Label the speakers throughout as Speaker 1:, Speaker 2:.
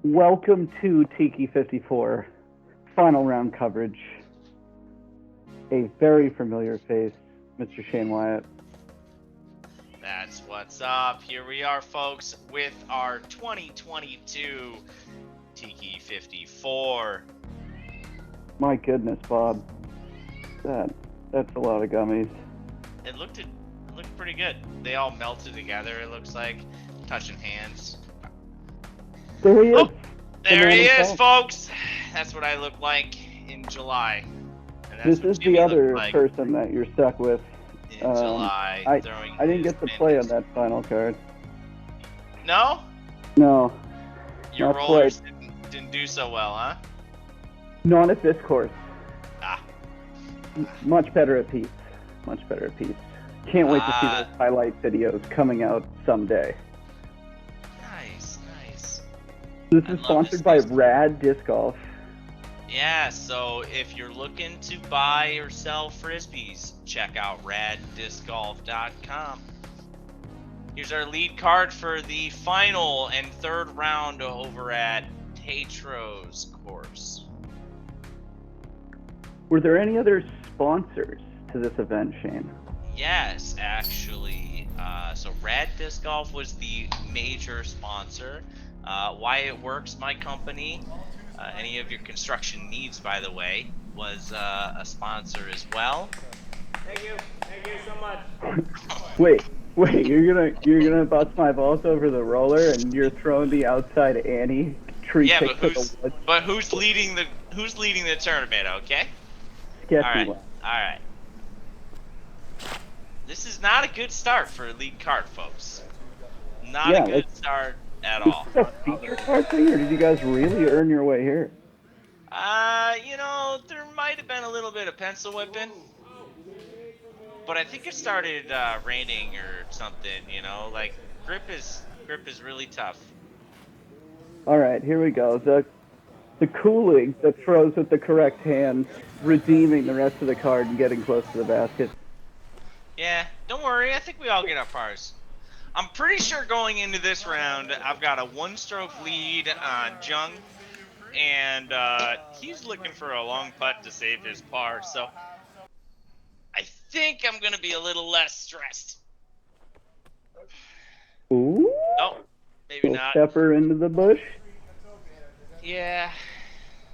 Speaker 1: Welcome to Tiki 54, final round coverage. A very familiar face, Mr. Shane Wyatt.
Speaker 2: That's what's up. Here we are, folks, with our 2022 Tiki 54.
Speaker 1: My goodness, Bob. That's a lot of gummies.
Speaker 2: It looked pretty good. They all melted together, it looks like. Touching hands.
Speaker 1: There he is.
Speaker 2: Oh, there he is, folks. That's what I look like in July. And that's
Speaker 1: this is the other person that you're stuck with.
Speaker 2: In July.
Speaker 1: I didn't get to play on that final card.
Speaker 2: No?
Speaker 1: No.
Speaker 2: Your rollers didn't do so well, huh?
Speaker 1: Not at this course.
Speaker 2: Ah.
Speaker 1: Much better at Pete's. Much better at Pete's. Can't wait to see those highlight videos coming out someday.
Speaker 2: Nice.
Speaker 1: This is sponsored by Rad Discgolf.
Speaker 2: Yeah, so if you're looking to buy or sell frisbees, check out raddiscgolf.com. Here's our lead card for the final and third round over at Tatro's course.
Speaker 1: Were there any other sponsors to this event, Shane?
Speaker 2: Yes, actually. So Rad Disc Golf was the major sponsor. Wyatt Works, my company, any of your construction needs, by the way, was a sponsor as well.
Speaker 3: Thank you so much.
Speaker 1: Wait, you're gonna bust my balls over the roller, and you're throwing the outside Annie tree.
Speaker 2: Yeah, but who's leading the tournament? Okay.
Speaker 1: Sketchy.
Speaker 2: All right. This is not a good start for a lead card, folks. Not a good start at all.
Speaker 1: Is this a feature card thing, or did you guys really earn your way here?
Speaker 2: There might have been a little bit of pencil whipping, but I think it started raining or something. Like grip is really tough.
Speaker 1: All right, here we go. The Kulig that throws with the correct hand, redeeming the rest of the card and getting close to the basket.
Speaker 2: Yeah, don't worry. I think we all get our pars. I'm pretty sure going into this round, I've got a one-stroke lead on Jong, and he's looking for a long putt to save his par, so I think I'm going to be a little less stressed.
Speaker 1: Ooh.
Speaker 2: Oh, maybe not.
Speaker 1: Stepper into the bush.
Speaker 2: Yeah.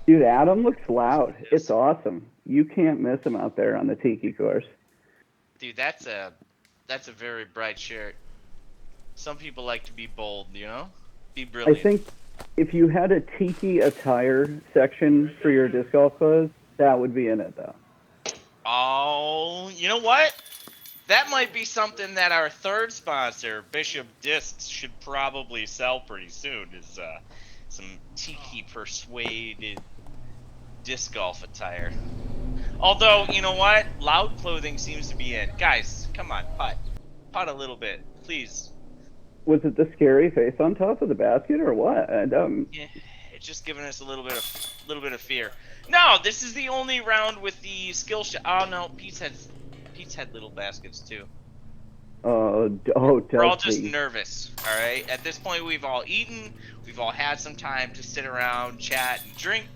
Speaker 1: Dude, Adam looks loud. It's awesome. You can't miss him out there on the Tiki course.
Speaker 2: Dude, that's a very bright shirt. Some people like to be bold, Be brilliant.
Speaker 1: I think if you had a Tiki attire section for your disc golf clothes, that would be in it, though.
Speaker 2: Oh, you know what? That might be something that our third sponsor, Bishop Discs, should probably sell pretty soon, is some Tiki persuaded disc golf attire. Although, you know what? Loud clothing seems to be in. Guys, come on, putt a little bit, please.
Speaker 1: Was it the scary face on top of the basket, or what?
Speaker 2: Yeah, it's just giving us a little bit of fear. No, this is the only round with the skill shot. Oh no, Pete's had little baskets too. We're all just nervous. All right. At this point, we've all eaten. We've all had some time to sit around, chat, and drink.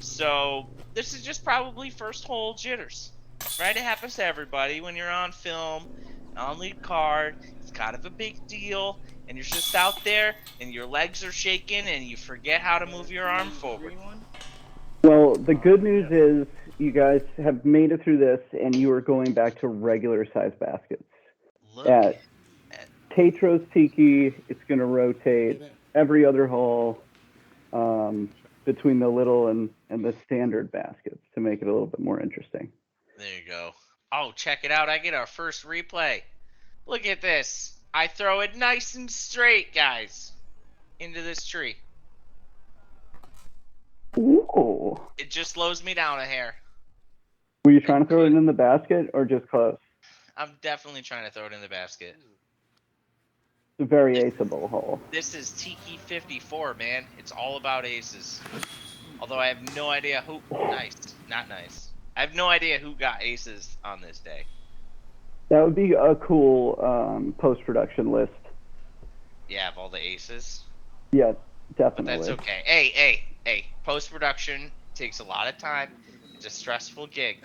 Speaker 2: So this is just probably first hole jitters, right? It happens to everybody when you're on film, on lead card. It's kind of a big deal, and you're just out there, and your legs are shaking, and you forget how to move your arm forward.
Speaker 1: Well, the good news is you guys have made it through this, and you are going back to regular size baskets. At Tatro's Tiki, it's going to rotate every other hole between the little and the standard baskets to make it a little bit more interesting.
Speaker 2: There you go. Oh, check it out. I get our first replay. Look at this. I throw it nice and straight, guys, into this tree.
Speaker 1: Ooh.
Speaker 2: It just slows me down a hair.
Speaker 1: Were you trying to throw it in the basket or just close?
Speaker 2: I'm definitely trying to throw it in the basket.
Speaker 1: It's a very aceable hole.
Speaker 2: This is Tiki 54, man. It's all about aces. Although I have no idea who... Nice. Not nice. I have no idea who got aces on this day.
Speaker 1: That would be a cool post-production list.
Speaker 2: Yeah, of all the aces.
Speaker 1: Yeah, Definitely.
Speaker 2: But that's okay. Hey. Post-production takes a lot of time. It's a stressful gig.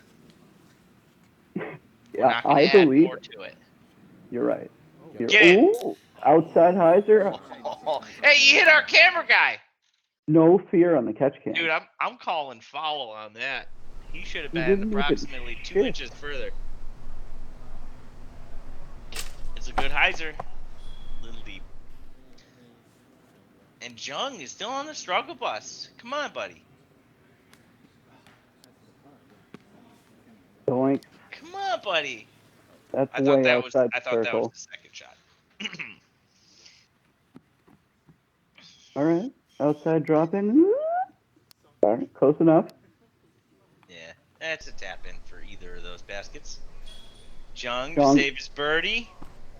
Speaker 2: We're
Speaker 1: Yeah,
Speaker 2: not going
Speaker 1: I
Speaker 2: to add
Speaker 1: believe
Speaker 2: more
Speaker 1: it.
Speaker 2: to it.
Speaker 1: You're right.
Speaker 2: Get it.
Speaker 1: Ooh, outside hyzer.
Speaker 2: Hey, you hit our camera guy.
Speaker 1: No fear on the catch cam.
Speaker 2: Dude, I'm calling foul on that. He should have
Speaker 1: He
Speaker 2: been
Speaker 1: didn't even
Speaker 2: approximately 2
Speaker 1: shift.
Speaker 2: inches further. It's a good hyzer. Little deep. And Jong is still on the struggle bus. Come on, buddy.
Speaker 1: Doink.
Speaker 2: Come on, buddy.
Speaker 1: That's
Speaker 2: I thought
Speaker 1: way
Speaker 2: that was
Speaker 1: outside
Speaker 2: I
Speaker 1: the
Speaker 2: thought that was
Speaker 1: circle.
Speaker 2: the second shot.
Speaker 1: All right. Outside drop in. All right. Close enough.
Speaker 2: Yeah, that's a tap in for either of those baskets. Jong to
Speaker 1: Jong.
Speaker 2: save his birdie.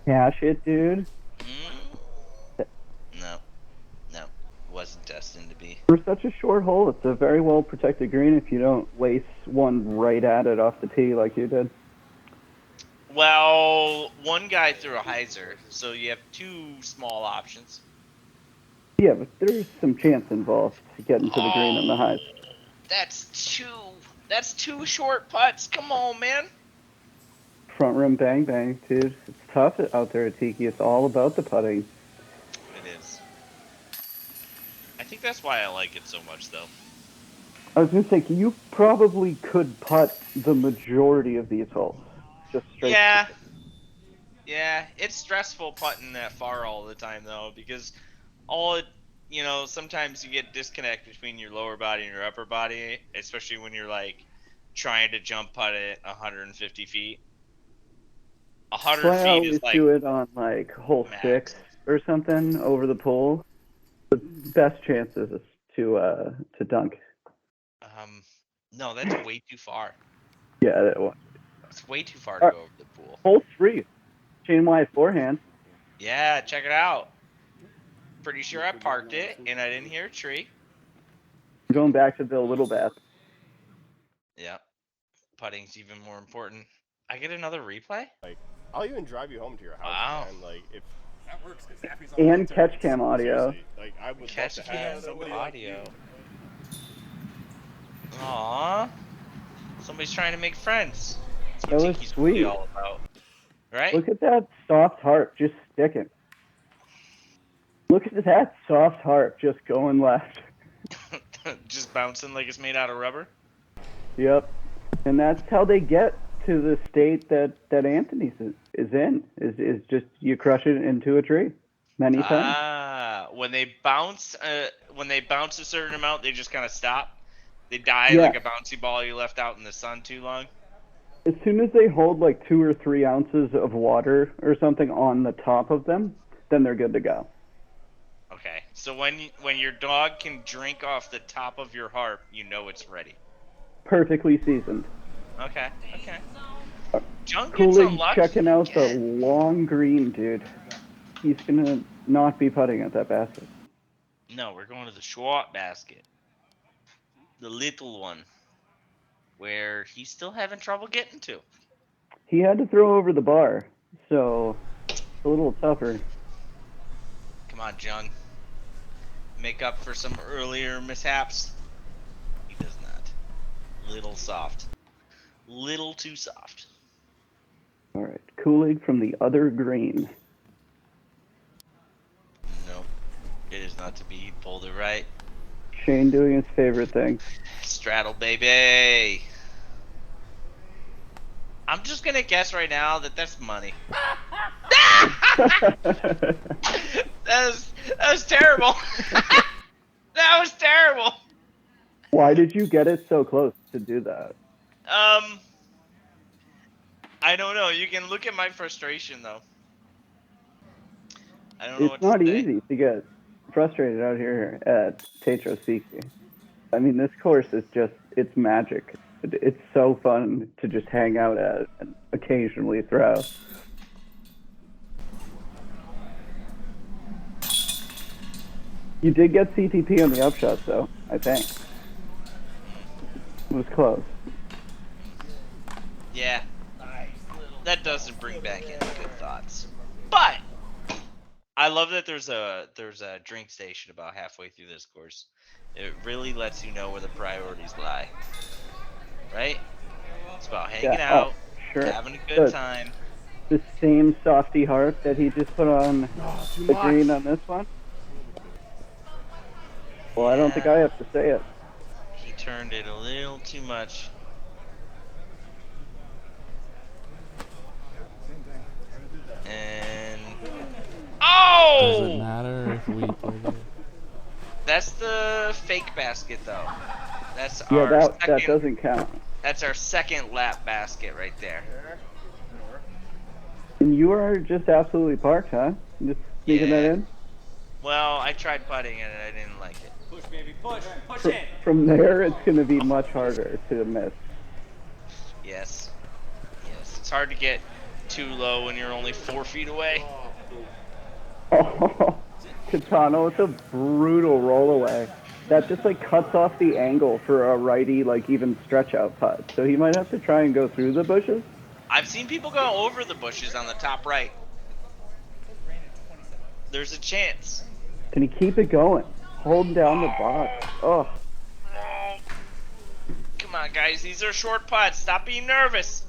Speaker 1: Cash it, dude.
Speaker 2: No. Wasn't destined to be.
Speaker 1: For such a short hole, it's a very well protected green if you don't lace one right at it off the tee like you did.
Speaker 2: Well, one guy threw a hyzer, so you have two small options.
Speaker 1: Yeah, but there's some chance involved to getting to the green on the highs.
Speaker 2: That's two short putts. Come on, man.
Speaker 1: Front rim bang bang, dude. It's tough out there at Tiki. It's all about the putting.
Speaker 2: It is. I think that's why I like it so much, though.
Speaker 1: I was gonna say, you probably could putt the majority of these holes. Just straight.
Speaker 2: Yeah, it's stressful putting that far all the time, though, because sometimes you get disconnect between your lower body and your upper body, especially when you're like trying to jump putt it 150 feet. 100
Speaker 1: I
Speaker 2: feet
Speaker 1: always
Speaker 2: is like
Speaker 1: do it on like hole
Speaker 2: max.
Speaker 1: 6 or something over the pole. The best chances is to dunk.
Speaker 2: No, that's way too far.
Speaker 1: Yeah, that one.
Speaker 2: It's way too far to go over the pool.
Speaker 1: Hole 3, chain wide forehand.
Speaker 2: Yeah, check it out. Pretty sure I parked it and I didn't hear a tree.
Speaker 1: Going back to the little bass.
Speaker 2: Yeah, putting's even more important. I get another replay?
Speaker 4: Like, I'll even drive you home to your house,
Speaker 2: Wow.
Speaker 4: man. Like, if
Speaker 5: that works, because Zappy's on
Speaker 1: And catch cam audio.
Speaker 4: seriously, like, I would
Speaker 2: Catch
Speaker 4: love to have
Speaker 2: cam
Speaker 4: somebody
Speaker 2: audio.
Speaker 4: like you.
Speaker 2: Aww. Somebody's trying to make friends. That's
Speaker 1: That
Speaker 2: what
Speaker 1: was
Speaker 2: Tiki's
Speaker 1: sweet.
Speaker 2: really all about. Right?
Speaker 1: Look at that soft heart just sticking. Look at that soft heart just going left.
Speaker 2: Just bouncing like it's made out of rubber?
Speaker 1: Yep. And that's how they get to the state that Anthony is in. Is just you crush it into a tree many times.
Speaker 2: Ah, when they bounce a certain amount, they just kind of stop. They die like a bouncy ball you left out in the sun too long.
Speaker 1: As soon as they hold like 2 or 3 ounces of water or something on the top of them, then they're good to go.
Speaker 2: Okay, so when your dog can drink off the top of your harp, you know it's ready.
Speaker 1: Perfectly seasoned.
Speaker 2: Okay. Jong gets
Speaker 1: Kulig
Speaker 2: unlucky.
Speaker 1: checking out the long green, dude. He's gonna not be putting at that basket.
Speaker 2: No, we're going to the short basket. The little one. Where he's still having trouble getting to.
Speaker 1: He had to throw over the bar, so it's a little tougher.
Speaker 2: Come on, Jong. Make up for some earlier mishaps. He does not. Little soft. Little too soft.
Speaker 1: All right, Kulig from the other green.
Speaker 2: Nope. It is not to be. He pulled it right.
Speaker 1: Shane doing his favorite thing.
Speaker 2: Straddle, baby. I'm just gonna guess right now that that's money. That was terrible. That was terrible.
Speaker 1: Why did you get it so close to do that?
Speaker 2: I don't know. You can look at my frustration though. I don't know what
Speaker 1: It's not
Speaker 2: to say.
Speaker 1: easy to get frustrated out here at Tatro Tiki. I mean, this course is it's magic. It's so fun to just hang out at and occasionally throw. You did get CTP on the upshot, though, I think. It was close.
Speaker 2: Yeah. That doesn't bring back any good thoughts. But I love that there's a drink station about halfway through this course. It really lets you know where the priorities lie. Right? It's about hanging out,
Speaker 1: sure.
Speaker 2: having a good time.
Speaker 1: The same softy heart that he just put on the green on this one. Well, I don't think I have to say it.
Speaker 2: He turned it a little too much. And
Speaker 5: Does it matter if we play there?
Speaker 2: That's the fake basket, though. That's
Speaker 1: that doesn't count.
Speaker 2: That's our second lap basket right there.
Speaker 1: And you are just absolutely parked, huh? Just sneaking that in?
Speaker 2: Well, I tried putting it and I didn't like it.
Speaker 3: Push, baby, push it.
Speaker 1: From there, it's going to be much harder to miss.
Speaker 2: Yes. It's hard to get too low when you're only 4 feet away.
Speaker 1: Oh, Catano, it's a brutal roll away. That just like cuts off the angle for a righty, like even stretch out putt. So he might have to try and go through the bushes.
Speaker 2: I've seen people go over the bushes on the top right. There's a chance.
Speaker 1: Can he keep it going? Hold down the box. Oh.
Speaker 2: Come on, guys. These are short putts. Stop being nervous.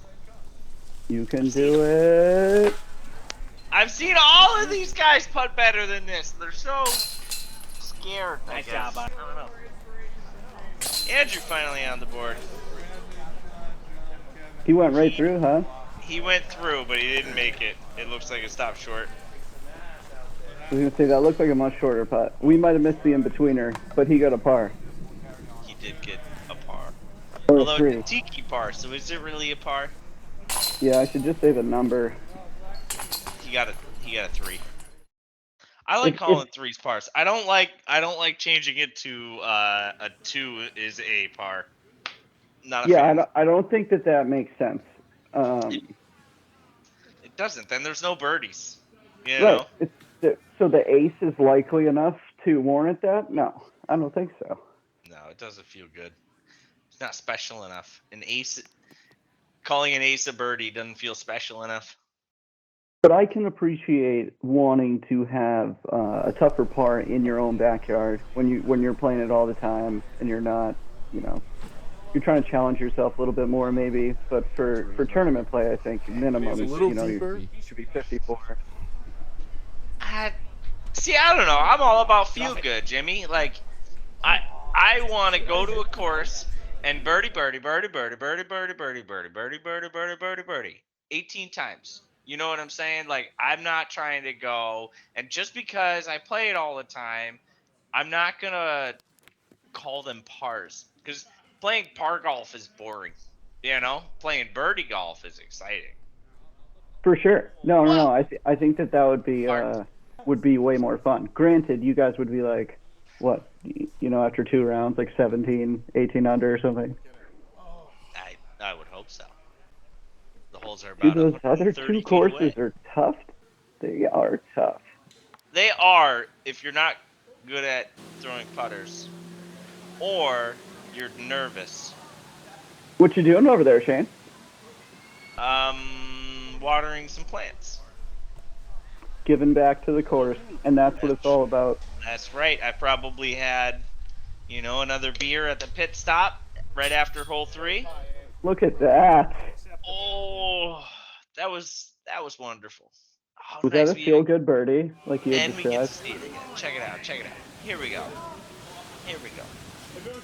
Speaker 1: You can do it.
Speaker 2: I've seen all of these guys putt better than this. They're so scared.
Speaker 3: Nice job, bud.
Speaker 2: I don't know. Andrew finally on the board.
Speaker 1: He went right through, huh?
Speaker 2: He went through, but he didn't make it. It looks like it stopped short.
Speaker 1: I was going to say, that looked like a much shorter putt. We might have missed the in-betweener, but he got a par.
Speaker 2: He did get a par.
Speaker 1: Or
Speaker 2: Although
Speaker 1: a three.
Speaker 2: it's a Tiki par, so is it really a par?
Speaker 1: Yeah, I should just say the number.
Speaker 2: He got a 3. I like calling threes pars. I don't like changing it to a 2 is a par. Not a fan.
Speaker 1: I don't think that makes sense.
Speaker 2: It doesn't. Then there's no birdies. You
Speaker 1: right.
Speaker 2: know?
Speaker 1: So the ace is likely enough to warrant that? No, I don't think so.
Speaker 2: No, it doesn't feel good. It's not special enough. Calling an ace a birdie doesn't feel special enough.
Speaker 1: But I can appreciate wanting to have a tougher par in your own backyard when you're playing it all the time and you're not, you're trying to challenge yourself a little bit more maybe. But for tournament play, I think minimum, you should be 54.
Speaker 2: See, I don't know. I'm all about feel good, Jimmy. Like, I want to go to a course and birdie, 18 times. You know what I'm saying? Like, I'm not trying to go, and just because I play it all the time, I'm not going to call them pars. Because playing par golf is boring. Playing birdie golf is exciting.
Speaker 1: For sure. No. I think that would be way more fun. Granted, you guys would be like, what, after 2 rounds, like 17, 18 under or something?
Speaker 2: I would hope so. The holes are
Speaker 1: Dude,
Speaker 2: about
Speaker 1: those other 2 courses are tough. They are tough.
Speaker 2: They are if you're not good at throwing putters or you're nervous.
Speaker 1: What you doing over there, Shane?
Speaker 2: Watering some plants.
Speaker 1: Giving back to the course, and that's what it's all about.
Speaker 2: That's right. I probably had, another beer at the pit stop right after hole 3.
Speaker 1: Look at that.
Speaker 2: Oh, that was wonderful. Oh,
Speaker 1: was
Speaker 2: nice
Speaker 1: that a feel-good birdie, like you had
Speaker 2: and we get to
Speaker 1: described?
Speaker 2: see it again. Check it out. Here we go.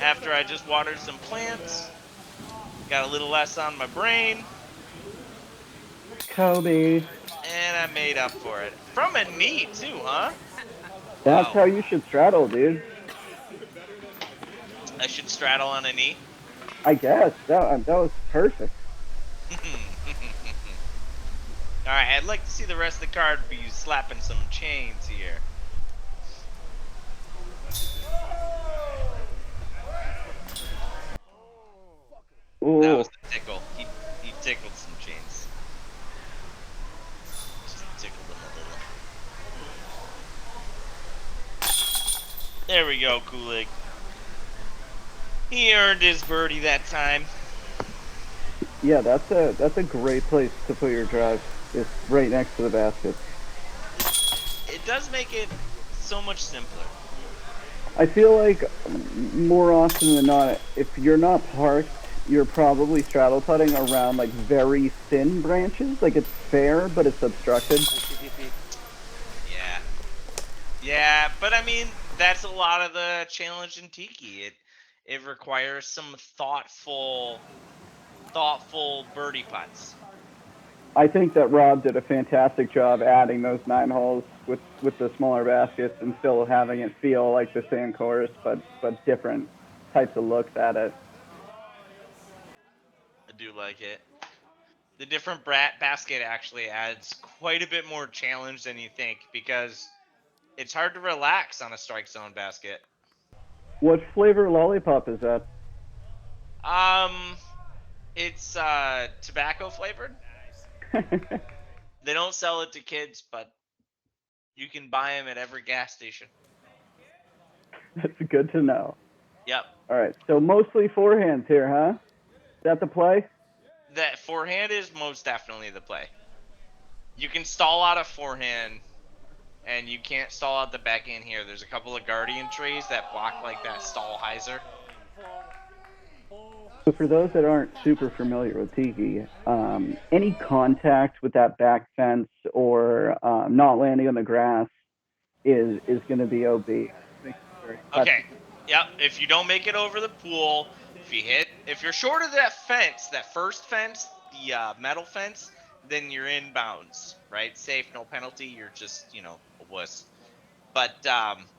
Speaker 2: After I just watered some plants, got a little less on my brain.
Speaker 1: Kobe.
Speaker 2: And I made up for it. From a knee, too, huh?
Speaker 1: That's how you should straddle, dude.
Speaker 2: I should straddle on a knee?
Speaker 1: I guess. That was perfect.
Speaker 2: Alright, I'd like to see the rest of the card be slapping some chains here.
Speaker 1: Ooh.
Speaker 2: That was the tickle. He tickled some chains. Just tickled them a little. There we go, Kulig. He earned his birdie that time.
Speaker 1: Yeah, that's a great place to put your drive. It's right next to the basket.
Speaker 2: it does make it so much simpler.
Speaker 1: I feel like more often than not, if you're not parked, you're probably straddle putting around like very thin branches. Like it's fair, but it's obstructed.
Speaker 2: Yeah. Yeah, but I mean, that's a lot of the challenge in Tiki. It requires some thoughtful birdie putts.
Speaker 1: I think that Rob did a fantastic job adding those 9 holes with the smaller baskets and still having it feel like the same course, but different types of looks at it.
Speaker 2: I do like it. The different basket actually adds quite a bit more challenge than you think because it's hard to relax on a strike zone basket.
Speaker 1: What flavor lollipop is that?
Speaker 2: It's tobacco flavored. They don't sell it to kids, but you can buy them at every gas station.
Speaker 1: That's good to know.
Speaker 2: Yep.
Speaker 1: All right, so mostly forehands here, huh? Is that the play?
Speaker 2: That forehand is most definitely the play. You can stall out a forehand, and you can't stall out the backhand here. There's a couple of guardian trees that block like that stall hyzer.
Speaker 1: So for those that aren't super familiar with Tiki, any contact with that back fence or not landing on the grass is going to be OB.
Speaker 2: Okay. Yep. If you don't make it over the pool, if you're short of that fence, that first fence, the metal fence, then you're in bounds, right? Safe, no penalty. You're just, a wuss. But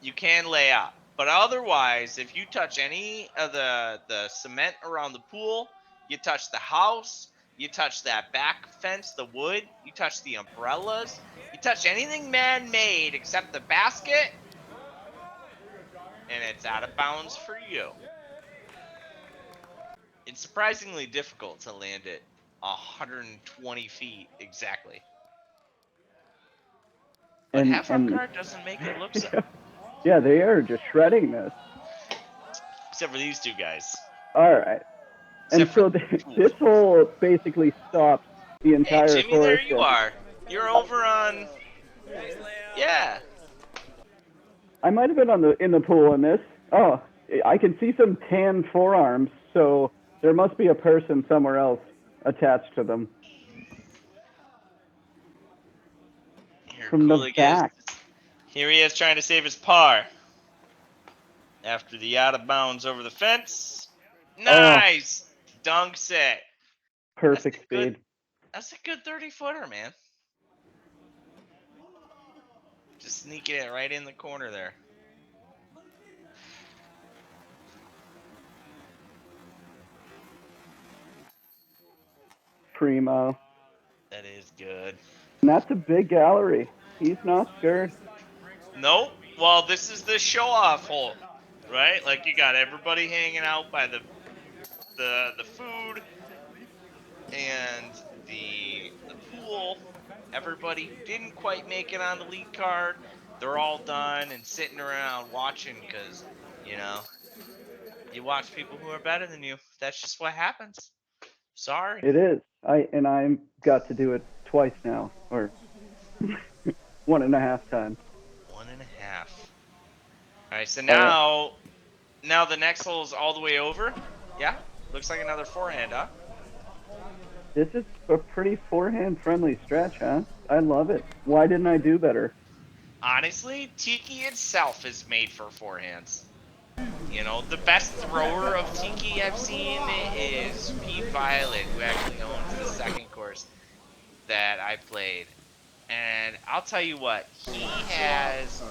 Speaker 2: you can lay up. But otherwise, if you touch any of the cement around the pool, you touch the house, you touch that back fence, the wood, you touch the umbrellas, you touch anything man-made except the basket, and it's out of bounds for you. It's surprisingly difficult to land it 120 feet exactly. But Half Our Card doesn't make it look so.
Speaker 1: Yeah, they are just shredding this.
Speaker 2: Except for these two guys.
Speaker 1: All right. And so this hole basically stops the entire course.
Speaker 2: Hey, Jimmy, there you are. You're over on... Yeah.
Speaker 1: I might have been in the pool in this. Oh, I can see some tan forearms, so there must be a person somewhere else attached to them. From the back.
Speaker 2: Here he is trying to save his par. After the out of bounds over the fence. Nice! Oh. Dunks it.
Speaker 1: Perfect speed.
Speaker 2: That's a good 30-footer, man. Just sneaking it right in the corner there.
Speaker 1: Primo.
Speaker 2: That is good.
Speaker 1: And that's a big gallery. He's not scared.
Speaker 2: Nope. Well, this is the show-off hole, right? Like you got everybody hanging out by the food and the pool. Everybody who didn't quite make it on the lead card, they're all done and sitting around watching because, you watch people who are better than you. That's just what happens. Sorry.
Speaker 1: It is. I got to do it twice now, or 1.5 times.
Speaker 2: 1.5. All right, so now the next hole is all the way over. Yeah, looks like another forehand, huh?
Speaker 1: This is a pretty forehand-friendly stretch, huh? I love it. Why didn't I do better?
Speaker 2: Honestly, Tiki itself is made for forehands. The best thrower of Tiki I've seen is Pete Violet, who actually owns the second course that I played. And I'll tell you what, he has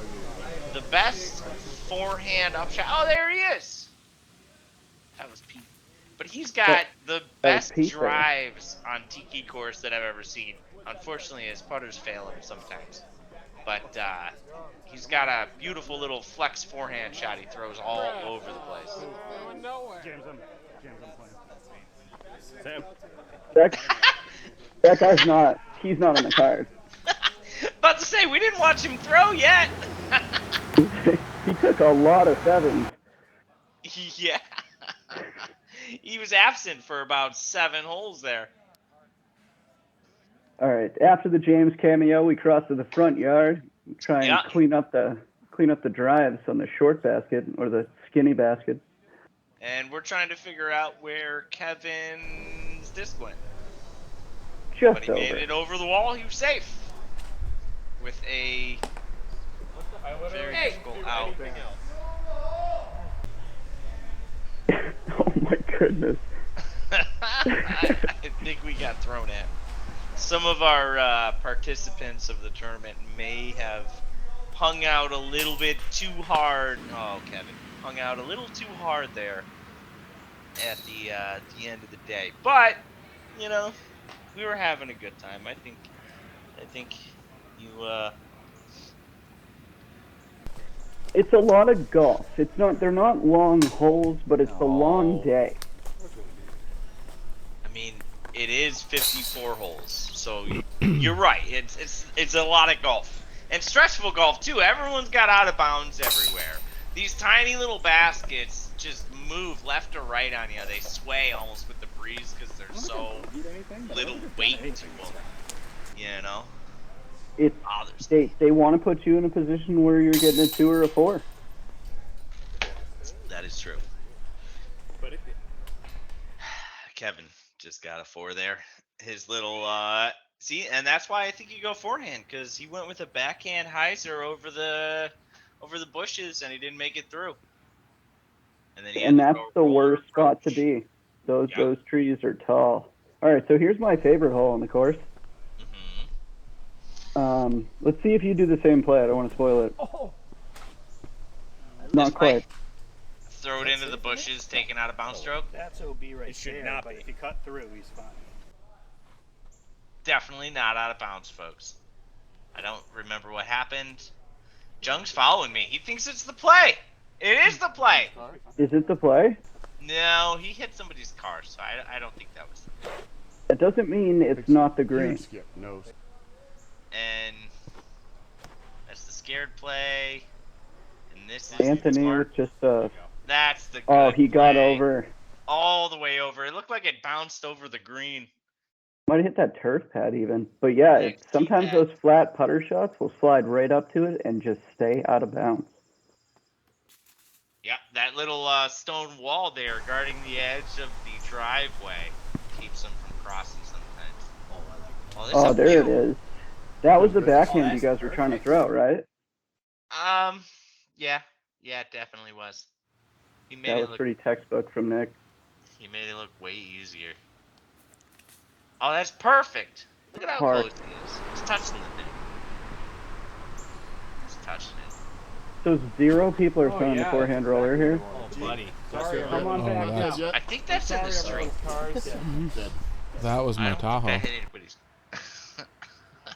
Speaker 2: the best forehand upshot. Oh, there he is! That was Pete. But he's got the best drives on Tiki course that I've ever seen. Unfortunately, his putters fail him sometimes. But he's got a beautiful little flex forehand shot he throws all over the place.
Speaker 3: James, I'm playing.
Speaker 4: Sam.
Speaker 1: That guy's he's not on the card.
Speaker 2: About to say, we didn't watch him throw yet.
Speaker 1: He took a lot of sevens.
Speaker 2: Yeah. He was absent for about 7 holes there.
Speaker 1: All right. After the James cameo, we cross to the front yard. try and
Speaker 2: Yeah.
Speaker 1: clean up the drives on the short basket or the skinny basket.
Speaker 2: And we're trying to figure out where Kevin's disc went.
Speaker 1: Just
Speaker 2: But he
Speaker 1: over.
Speaker 2: made it over the wall. He was safe. With a very difficult out.
Speaker 1: Oh my goodness.
Speaker 2: I think we got thrown at. Some of our participants of the tournament may have hung out a little bit too hard. Oh, Kevin. Hung out a little too hard there at the end of the day. But, you know, we were having a good time. I think you
Speaker 1: It's a lot of golf. They're not long holes, but it's a long day.
Speaker 2: I mean, it is 54 holes, so you're right. It's a lot of golf and stressful golf too. Everyone's got out of bounds everywhere. These tiny little baskets just move left or right on you. They sway almost with the breeze because there's so little weight to them. You know.
Speaker 1: They want to put you in a position where you're getting a 2 or a 4.
Speaker 2: That is true. Kevin just got a 4 there. His little see, and that's why I think you go forehand, because he went with a backhand hyzer over the bushes and he didn't make it through. And
Speaker 1: that's the worst spot to be. Those trees are tall. All right, so here's my favorite hole on the course. Let's see if you do the same play. I don't want to spoil it. Not quite.
Speaker 2: Throw it into the bushes, taking out a bounce stroke.
Speaker 3: That's OB right
Speaker 6: It should
Speaker 3: there,
Speaker 6: not
Speaker 3: but
Speaker 6: be.
Speaker 3: if he cut through, he's fine.
Speaker 2: Definitely not out of bounds, folks. I don't remember what happened. Jung's following me. He thinks it's the play. It is the play.
Speaker 1: Is it the play?
Speaker 2: No, he hit somebody's car, so I don't think that was the play.
Speaker 1: That doesn't mean it's not the green.
Speaker 4: Skip, no.
Speaker 2: And that's the scared play. And this is
Speaker 1: Anthony with just
Speaker 2: that's the good
Speaker 1: oh, he got
Speaker 2: play.
Speaker 1: over.
Speaker 2: All the way over. It looked like it bounced over the green.
Speaker 1: Might have hit that turf pad even. But yeah, sometimes those flat putter shots will slide right up to it and just stay out of bounds.
Speaker 2: Yeah, that little stone wall there guarding the edge of the driveway keeps them from crossing sometimes.
Speaker 1: Oh, there it is. That was the backhand you guys were trying to throw, right?
Speaker 2: Yeah, it definitely was. He made
Speaker 1: That
Speaker 2: it
Speaker 1: was
Speaker 2: look,
Speaker 1: pretty textbook from Nick.
Speaker 2: He made it look way easier. Oh, that's perfect. Look at how close he is. He's touching the thing. He's touching it.
Speaker 1: So 0 people are throwing the forehand roller here.
Speaker 6: Oh, buddy.
Speaker 3: Come on back now.
Speaker 2: I think that's in the street.
Speaker 5: That was my Tahoe.
Speaker 2: I hit anybody's.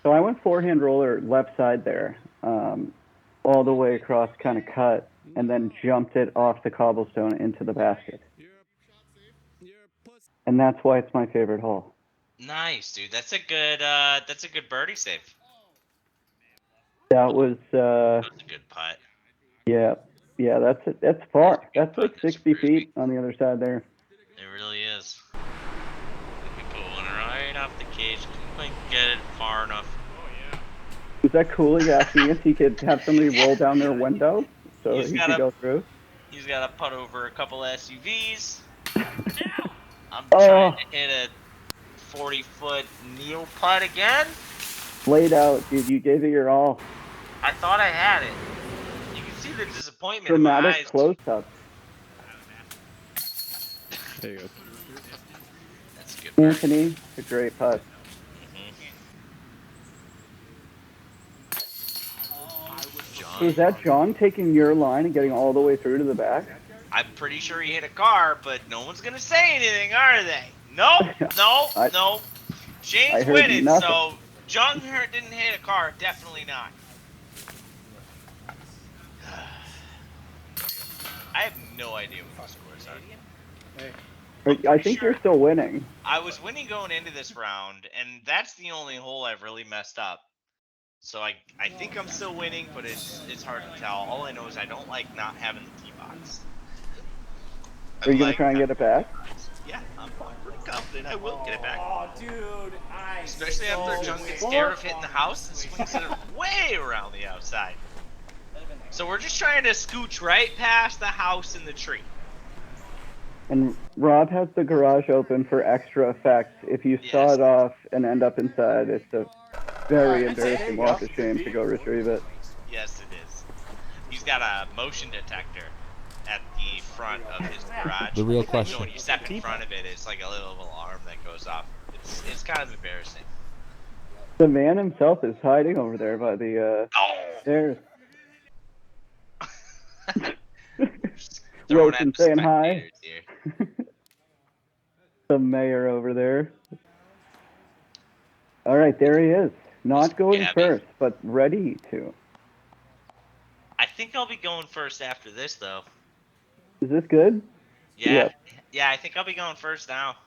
Speaker 1: So I went forehand roller left side there, all the way across, kind of cut, and then jumped it off the cobblestone into the basket. And that's why it's my favorite hole.
Speaker 2: Nice, dude. That's a good birdie save.
Speaker 1: That was
Speaker 2: That was a good putt.
Speaker 1: yeah, that's far. That's like 60 feet on the other side there.
Speaker 2: It really is. We put one right off the cage. Couldn't quite get it far enough.
Speaker 1: Was that Kulig asking if he could have somebody roll down their window so he could go through?
Speaker 2: He's got to putt over a couple SUVs. I'm trying to hit a 40-foot kneel putt again.
Speaker 1: Laid out, dude. You gave it your all.
Speaker 2: I thought I had it. You can see the disappointment in my
Speaker 1: Dramatic
Speaker 2: eyes.
Speaker 1: close-up.
Speaker 5: There you go.
Speaker 2: That's a good birdie.
Speaker 1: Anthony, a great putt. So is that Jong taking your line and getting all the way through to the back?
Speaker 2: I'm pretty sure he hit a car, but no one's gonna say anything, are they? No. Shane's winning,
Speaker 1: nothing.
Speaker 2: so Jong didn't hit a car. Definitely not. I have no idea what the scores are.
Speaker 1: I think you're still winning.
Speaker 2: I was winning going into this round, and that's the only hole I've really messed up. So I think I'm still winning, but it's hard to tell. All I know is I don't like not having the tee box.
Speaker 1: Are you going to try and get it back?
Speaker 2: Yeah, I'm pretty confident I will get it back.
Speaker 6: Oh, dude,
Speaker 2: Especially after Jong gets scared of hitting the house and swings it way around the outside. So we're just trying to scooch right past the house and the tree.
Speaker 1: And Rob has the garage open for extra effect. If you saw it off and end up inside, it's a very embarrassing walk of shame to go retrieve it.
Speaker 2: Yes, it is. He's got a motion detector at the front of his garage.
Speaker 5: The real question.
Speaker 2: When you step in front of it, it's like a little alarm that goes off. It's kind of embarrassing.
Speaker 1: The man himself is hiding over there by the stairs. Wilson saying hi. The mayor over there. All right, there he is. Not going first, but ready to.
Speaker 2: I think I'll be going first after this, though.
Speaker 1: Is this good?
Speaker 2: Yeah. Yeah, I think I'll be going first now.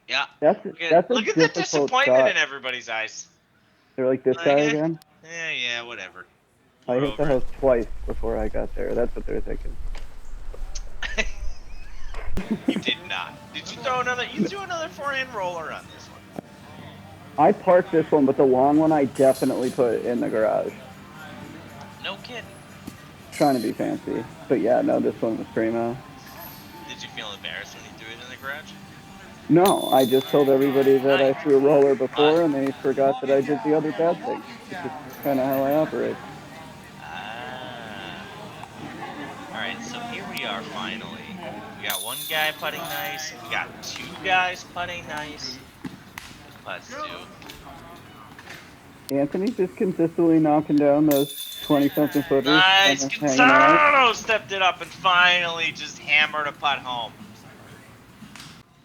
Speaker 2: Yeah.
Speaker 1: Look at
Speaker 2: the disappointment in everybody's eyes.
Speaker 1: They're like, this guy again?
Speaker 2: Yeah, whatever.
Speaker 1: I hit the house twice before I got there. That's what they're thinking.
Speaker 2: You did not. Did you throw another? You threw another forehand roller on this one.
Speaker 1: I parked this one, but the long one I definitely put in the garage.
Speaker 2: No kidding.
Speaker 1: Trying to be fancy. But yeah, no, this one was primo.
Speaker 2: Did you feel embarrassed when you threw it in the garage?
Speaker 1: No, I just told everybody that I threw a roller before, and they forgot that I did the other bad thing. It's just kind of how I operate.
Speaker 2: Alright, so here we are finally. We got one guy putting nice. We got two guys putting nice. Let's do.
Speaker 1: Anthony just consistently knocking down those 20-something footers.
Speaker 2: Nice. Catano stepped it up and finally just hammered a putt home.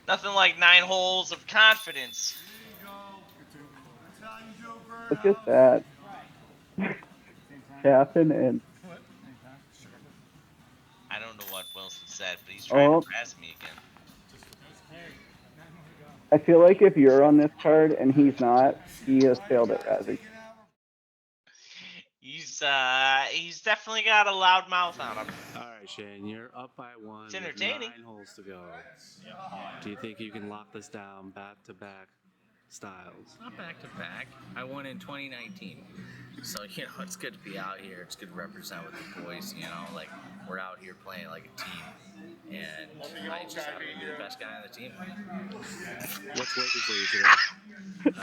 Speaker 2: Nothing like 9 holes of confidence.
Speaker 1: Look at that. Tapping in.
Speaker 2: I don't know what Wilson said, but he's trying to razz me again.
Speaker 1: I feel like if you're on this card and he's not, he has failed at razzing.
Speaker 2: He's definitely got a loud mouth on him.
Speaker 7: All right, Shane, you're up by 1.
Speaker 2: It's entertaining.
Speaker 7: 9 holes to go. Do you think you can lock this down back-to-back styles?
Speaker 6: Not back-to-back. I won in 2019. So, you know, it's good to be out here. It's good to represent with the boys, you know, like we're out here playing like a team. And I just happen to be the best guy on the team.
Speaker 7: What's working for you today?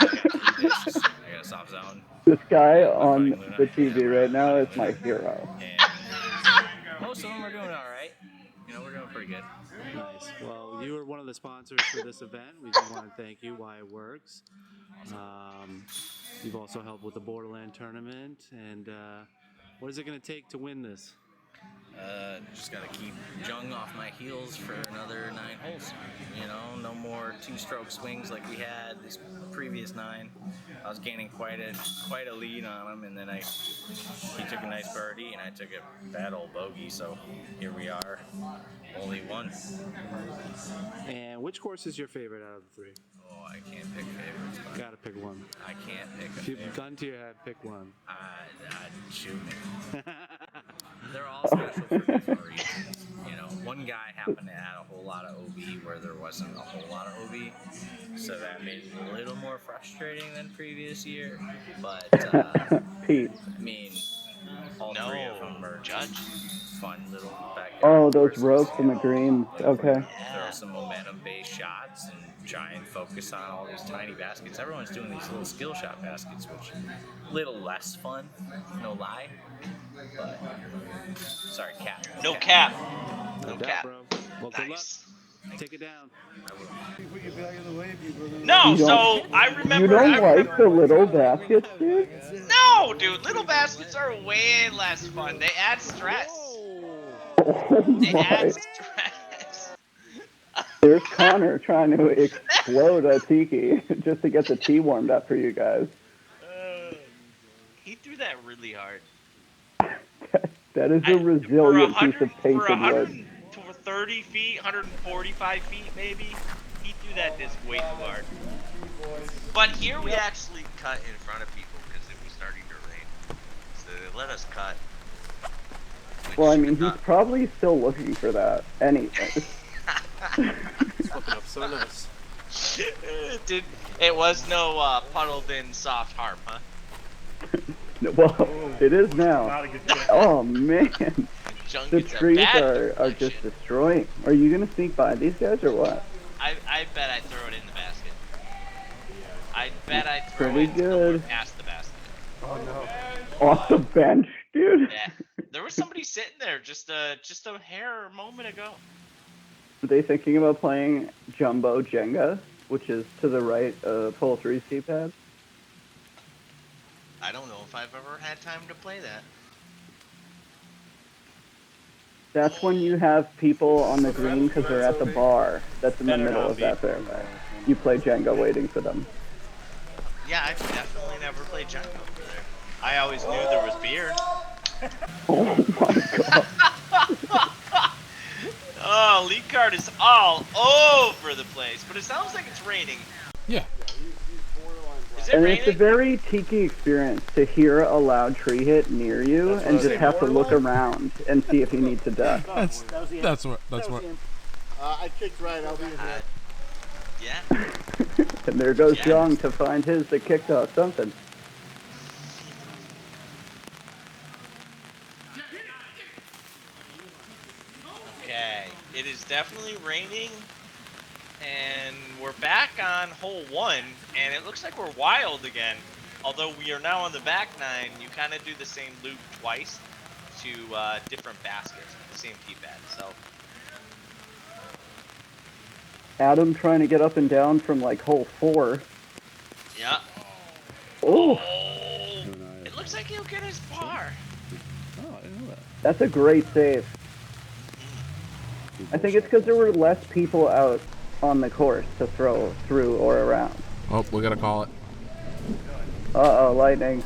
Speaker 6: I got a soft zone.
Speaker 1: This guy on the TV right now is my hero.
Speaker 6: And most of them are doing all right. You know, we're doing pretty good.
Speaker 7: Nice. Well, you were one of the sponsors for this event. We just want to thank you, Wyatt Works. You've also helped with the Borderland tournament. And what is it going to take to win this?
Speaker 6: Just gotta keep Jong off my heels for another 9 holes. You know, no more 2-stroke swings like we had this previous 9. I was gaining quite a lead on him, and then he took a nice birdie, and I took a bad old bogey. So here we are, only 1.
Speaker 7: And which course is your favorite out of the 3?
Speaker 6: Oh, I can't pick favorites.
Speaker 7: Gotta pick one.
Speaker 6: I can't pick a
Speaker 7: If you've
Speaker 6: favorite.
Speaker 7: gun to your head, pick one.
Speaker 6: Shoot me. They're all special for different reasons. You know, one guy happened to add a whole lot of OB where there wasn't a whole lot of OB, so that made it a little more frustrating than previous year. But
Speaker 1: Pete.
Speaker 6: I mean, all 3 of them are just fun little backyard.
Speaker 1: Oh, those
Speaker 6: courses,
Speaker 1: ropes
Speaker 6: you
Speaker 1: and the
Speaker 6: know,
Speaker 1: greens. Okay.
Speaker 6: Throw some momentum-based shots and try and focus on all these tiny baskets. Everyone's doing these little skill shot baskets, which a little less fun, no lie. But sorry, cap.
Speaker 2: No cap.
Speaker 7: No doubt,
Speaker 2: cap.
Speaker 7: bro. Well, good luck.
Speaker 2: Nice.
Speaker 7: Take it down.
Speaker 2: No, so I remember.
Speaker 1: You don't like the little baskets, dude?
Speaker 2: No, dude. Little baskets are way less fun. They add stress.
Speaker 1: Oh
Speaker 2: They
Speaker 1: my.
Speaker 2: add stress.
Speaker 1: There's Connor trying to explode a Tiki just to get the tea warmed up for you guys.
Speaker 2: He threw that really hard.
Speaker 1: That is a resilient piece of painted
Speaker 2: for
Speaker 1: wood.
Speaker 2: For 30 feet, 145 feet maybe, he threw that disc way too hard. But here we actually cut in front of people because it was starting to rain. So they let us cut.
Speaker 1: Well, I mean, he's probably still looking for that. Anything.
Speaker 4: It's looking up so nice.
Speaker 2: It was no puddled in soft harp, huh?
Speaker 1: Well, it is now.
Speaker 3: Not a good guess.
Speaker 1: Oh man,
Speaker 2: Jung
Speaker 1: the
Speaker 2: gets a
Speaker 1: trees
Speaker 2: bad
Speaker 1: are just
Speaker 2: deflection.
Speaker 1: destroying. Are you gonna sneak by these guys or what?
Speaker 2: I bet I throw it in the basket. I bet I throw
Speaker 1: Pretty
Speaker 2: it
Speaker 1: good.
Speaker 2: somewhere past the basket.
Speaker 4: Oh no.
Speaker 1: Off the bench, dude.
Speaker 2: Yeah. There was somebody sitting there just a hair a moment ago.
Speaker 1: Are they thinking about playing Jumbo Jenga, which is to the right of hole 3's tee pad?
Speaker 2: I don't know if I've ever had time to play that.
Speaker 1: That's when you have people on the green because they're at the bar. That's in the
Speaker 3: Better
Speaker 1: middle
Speaker 3: not
Speaker 1: of
Speaker 3: be.
Speaker 1: that fairway. You play Jenga waiting for them.
Speaker 2: Yeah, I've definitely never played Jung over there. I always knew there was beer.
Speaker 1: Oh my god.
Speaker 2: Oh, lead card is all over the place, but it sounds like it's raining.
Speaker 5: Yeah.
Speaker 2: Is it
Speaker 1: And
Speaker 2: raining?
Speaker 1: it's a very Tiki experience to hear a loud tree hit near you
Speaker 3: That's
Speaker 1: and
Speaker 3: what
Speaker 1: just
Speaker 3: I
Speaker 1: have to
Speaker 3: say.
Speaker 1: look around and see if you need to duck.
Speaker 5: That's
Speaker 3: That was the
Speaker 5: that's
Speaker 3: end.
Speaker 5: what that's
Speaker 3: That was
Speaker 5: what.
Speaker 3: the end.
Speaker 4: I kicked right. I'll be in there.
Speaker 2: Yeah.
Speaker 1: And there goes
Speaker 2: Yeah.
Speaker 1: Jong to find his that kicked off something.
Speaker 2: Okay. It is definitely raining, and we're back on hole 1, and it looks like we're wild again. Although we are now on the back 9, you kind of do the same loop twice to different baskets, the same tee pad. So
Speaker 1: Adam trying to get up and down from like hole 4.
Speaker 2: yeah.
Speaker 1: Oh,
Speaker 2: Oh, it looks like he'll get his par.
Speaker 5: Oh, I didn't know that.
Speaker 1: that's a great save. I think it's because there were less people out on the course to throw through or around.
Speaker 5: Oh, we gotta call it.
Speaker 1: Uh-oh, lightning.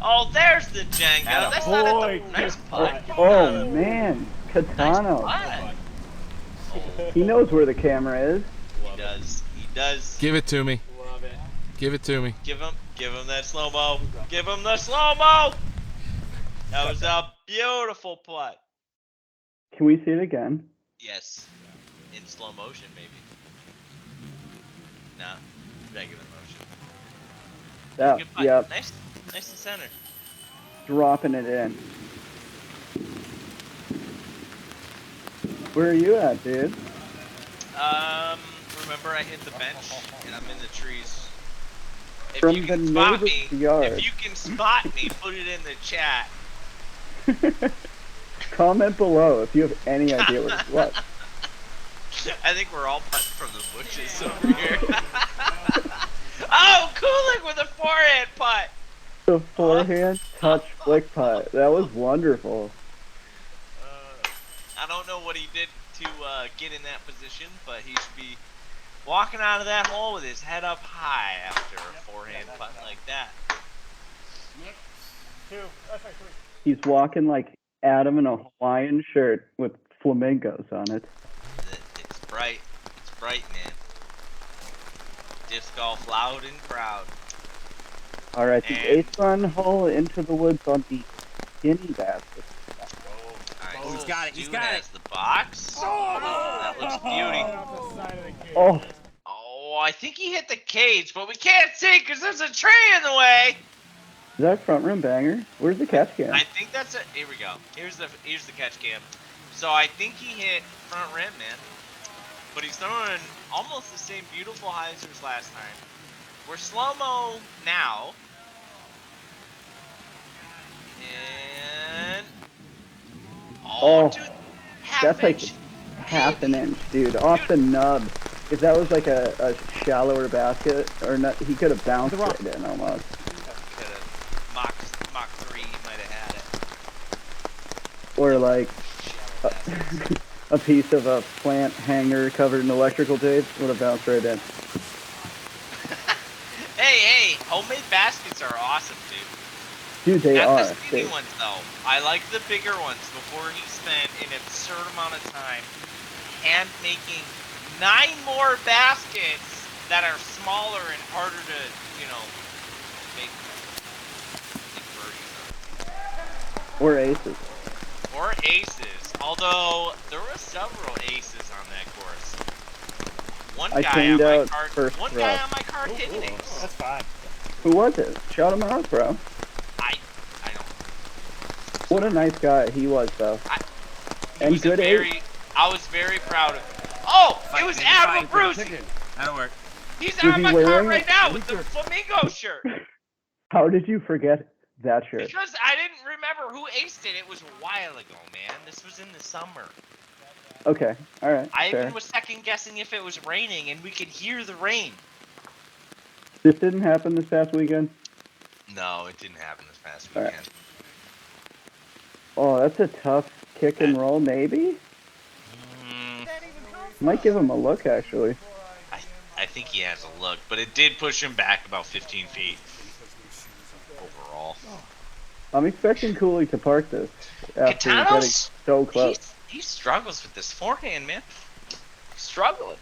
Speaker 2: Oh, there's the Jenga. That's not
Speaker 3: Attaboy,
Speaker 2: a nice
Speaker 3: good
Speaker 2: putt.
Speaker 1: Oh man,
Speaker 2: Nice
Speaker 1: Catano.
Speaker 2: putt.
Speaker 1: He knows where the camera is.
Speaker 2: He does. He does.
Speaker 5: Give it to me.
Speaker 4: Love it.
Speaker 5: Give it to me.
Speaker 2: Give him that slow mo. Give him the slow mo. That was a beautiful putt.
Speaker 1: Can we see it again?
Speaker 2: Yes, in slow motion maybe. Nah, regular motion.
Speaker 1: Yeah,
Speaker 2: Good putt.
Speaker 1: yep,
Speaker 2: Nice to center.
Speaker 1: dropping it in. Where are you at, dude?
Speaker 2: Remember I hit the bench and I'm in the trees. If
Speaker 1: From
Speaker 2: you
Speaker 1: the
Speaker 2: can spot me,
Speaker 1: neighbor's yard.
Speaker 2: if you can spot me, put it in the chat.
Speaker 1: Comment below if you have any idea what.
Speaker 2: I think we're all putting from the bushes over here. Oh, Kulig with a forehand putt.
Speaker 1: The forehand touch flick putt. That was wonderful.
Speaker 2: I don't know what he did to get in that position, but he should be walking out of that hole with his head up high after a forehand putt like that.
Speaker 1: He's walking like Adam in a Hawaiian shirt with flamingos on it.
Speaker 2: It's bright. It's bright, man. Disc golf loud and proud.
Speaker 1: All right, the
Speaker 2: And-
Speaker 1: 8th run hole into the woods on the skinny basket.
Speaker 2: Alright,
Speaker 6: Oh, he's got it, he's
Speaker 2: Stu
Speaker 6: got
Speaker 2: has the box. That looks beauty.
Speaker 1: Oh,
Speaker 2: Oh, I think he hit the cage, but we can't see because there's a tree in the way.
Speaker 1: is that a front rim banger? Where's the catch cam?
Speaker 2: I think that's it. Here we go. Here's the catch cam. So I think he hit front rim, man. But he's throwing almost the same beautiful hyzers last time. We're slow-mo now. And
Speaker 1: Oh,
Speaker 2: dude, half
Speaker 1: that's like
Speaker 2: inch.
Speaker 1: half an inch, dude. Off the nub. If that was like a shallower basket, or not, he could have bounced right in almost.
Speaker 2: Could've Mach 3 might have had it.
Speaker 1: Or like
Speaker 2: Shallow baskets.
Speaker 1: a piece of a plant hanger covered in electrical tape would have bounced right in.
Speaker 2: Hey, homemade baskets are awesome, dude.
Speaker 1: Dude, they
Speaker 2: Not
Speaker 1: are.
Speaker 2: the skinny ones though. I like the bigger ones. Before he spent an absurd amount of time hand making 9 more baskets that are smaller and harder to, make birdies.
Speaker 1: Or aces.
Speaker 2: Or aces, although there were several aces on that course. One
Speaker 1: I
Speaker 2: guy
Speaker 1: tuned
Speaker 2: on my
Speaker 1: out
Speaker 2: card,
Speaker 1: first
Speaker 2: one
Speaker 1: row.
Speaker 2: guy on my card hit an ace.
Speaker 3: That's fine.
Speaker 1: Who was it? Shout him out, bro.
Speaker 2: I don't.
Speaker 1: What a nice guy he was, though.
Speaker 2: He
Speaker 1: And
Speaker 2: was
Speaker 1: good ace.
Speaker 2: I was very proud of him. Oh, it was Abruzzi.
Speaker 6: That'll work.
Speaker 2: He's
Speaker 1: Was
Speaker 2: on
Speaker 1: he
Speaker 2: my card
Speaker 1: wearing
Speaker 2: right
Speaker 1: it?
Speaker 2: now with the flamingo shirt.
Speaker 1: How did you forget that shirt?
Speaker 2: Because I didn't remember who aced it. It was a while ago, man. This was in the summer.
Speaker 1: Okay, all right.
Speaker 2: I
Speaker 1: fair.
Speaker 2: even was second guessing if it was raining, and we could hear the rain.
Speaker 1: This didn't happen this past weekend?
Speaker 2: No, it didn't happen this past
Speaker 1: All right.
Speaker 2: weekend.
Speaker 1: Oh, that's a tough kick and roll, maybe? Might give him a look, actually.
Speaker 2: I think he has a look, but it did push him back about 15 feet overall.
Speaker 1: I'm expecting Kulig to park this after getting
Speaker 2: Catano's
Speaker 1: so close.
Speaker 2: he struggles with this forehand, man. He's struggling.